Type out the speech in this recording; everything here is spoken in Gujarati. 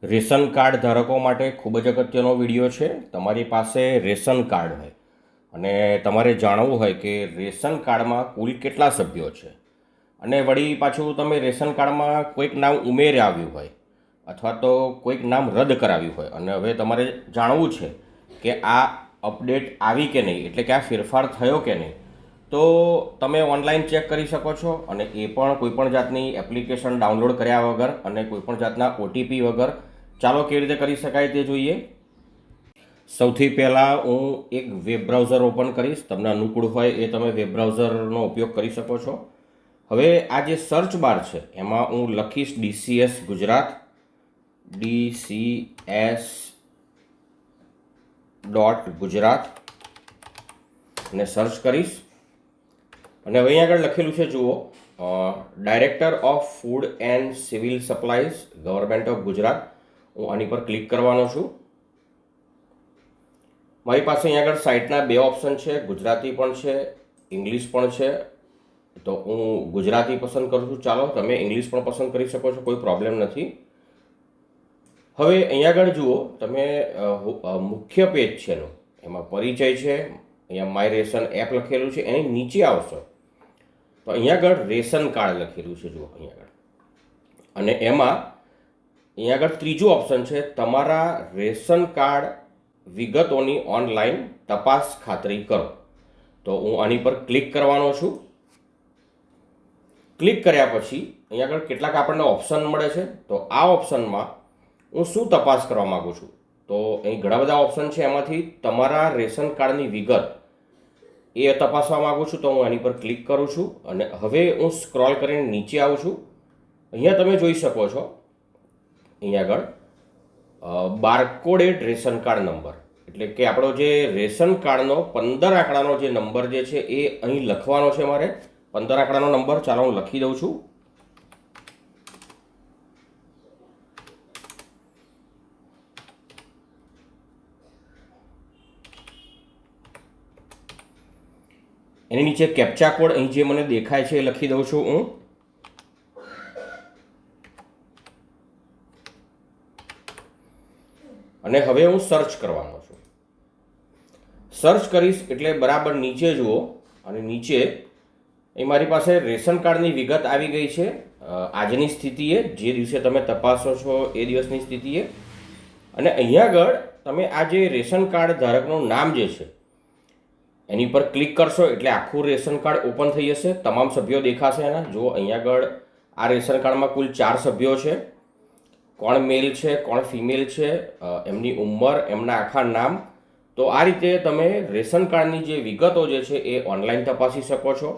રેશન કાર્ડ ધારકો માટે ખૂબ જ અગત્યનો વિડીયો છે. તમારી પાસે રેશન કાર્ડ હોય અને તમારે જાણવું હોય કે રેશન કાર્ડમાં કુલ કેટલા સભ્યો છે અને વળી પાછું તમે રેશન કાર્ડમાં કોઈક નામ ઉમેરી આવ્યું હોય અથવા તો કોઈક નામ રદ કરાવ્યું હોય અને હવે તમારે જાણવું છે કે આ અપડેટ આવી કે નહીં, એટલે કે આ ફેરફાર થયો કે નહીં, તો તમે ઓનલાઈન ચેક કરી શકો છો અને એ પણ કોઈપણ જાતની એપ્લિકેશન ડાઉનલોડ કર્યા વગર અને કોઈપણ જાતના ઓટીપી વગર. ચાલો કેવી રીતે કરી શકાય તે જોઈએ. સૌથી પહેલાં હું એક વેબ બ્રાઉઝર ઓપન કરીશ. તમને અનુકૂળ હોય એ તમે વેબ બ્રાઉઝરનો ઉપયોગ કરી શકો છો. હવે આ જે સર્ચ બાર છે એમાં હું લખીશ DCS ગુજરાત, DCS.ગુજરાત અને સર્ચ કરીશ. અને હવે અહીંયા આગળ લખેલું છે, જુઓ, director of food and civil supplies, government of Gujarat. હું આની પર ક્લિક કરવાનો છું. મારી પાસે અહીંયા આગળ સાઇટના બે ઓપ્શન છે, ગુજરાતી પણ છે, ઇંગ્લિશ પણ છે. તો હું ગુજરાતી પસંદ કરું છું. ચાલો, તમે ઇંગ્લિશ પણ પસંદ કરી શકો છો, કોઈ પ્રોબ્લેમ નથી. હવે અહીંયા આગળ જુઓ, તમે મુખ્ય પેજ છે એનું, એમાં પરિચય છે, અહીંયા માય રેશન એપ લખેલું છે, એની નીચે આવશો તો અહીંયા આગળ રેશન કાર્ડ લખેલું છે, જુઓ અહીંયા આગળ. અને એમાં અહીંયા આગળ ત્રીજું ઓપ્શન છે, તમારા રેશન કાર્ડ વિગતોની ઓનલાઈન તપાસ ખાતરી કરો. તો હું આની પર ક્લિક કરવાનો છું. ક્લિક કર્યા પછી અહીંયા આગળ કેટલાક આપણને ઓપ્શન મળે છે. તો આ ઓપ્શનમાં હું શું તપાસ કરવા માગું છું, તો અહીં ઘણા બધા ઓપ્શન છે. એમાંથી તમારા રેશન કાર્ડની વિગત એ તપાસવા માગું છું. તો હું આની પર ક્લિક કરું છું અને હવે હું સ્ક્રોલ કરીને નીચે આવું છું. અહીંયા તમે જોઈ શકો છો, અહીંયા આગળ બારકોડેડ રેશન કાર્ડ નંબર, એટલે કે આપણો જે રેશન કાર્ડનો 15 આંકડાનો જે નંબર જે છે એ અહીં લખવાનો છે મારે. 15 આંકડાનો નંબર, ચાલો હું લખી દઉં છું. એની નીચે કેપ્ચા કોડ અહીં જે મને દેખાય છે એ લખી દઉં છું હું. અને હવે હું સર્ચ કરવાનો છું. સર્ચ કરીશ એટલે બરાબર નીચે જુઓ, અને નીચે એ મારી પાસે રેશન કાર્ડની વિગત આવી ગઈ છે આજની સ્થિતિએ, જે દિવસે તમે તપાસો છો એ દિવસની સ્થિતિએ. અને અહીંયા આગળ તમે આ જે રેશન કાર્ડ ધારકનું નામ જે છે એની પર ક્લિક કરશો એટલે આખું રેશન કાર્ડ ઓપન થઈ જશે. તમામ સભ્યો દેખાશે એના. જુઓ અહીંયા આગળ આ રેશન કાર્ડમાં કુલ 4 સભ્યો છે. કોણ મેલ છે, કોણ ફિમેલ છે, એમની ઉંમર, એમના આખા નામ. તો આ રીતે તમે રેશન કાર્ડની જે વિગતો જે છે એ ઓનલાઈન તપાસી શકો છો.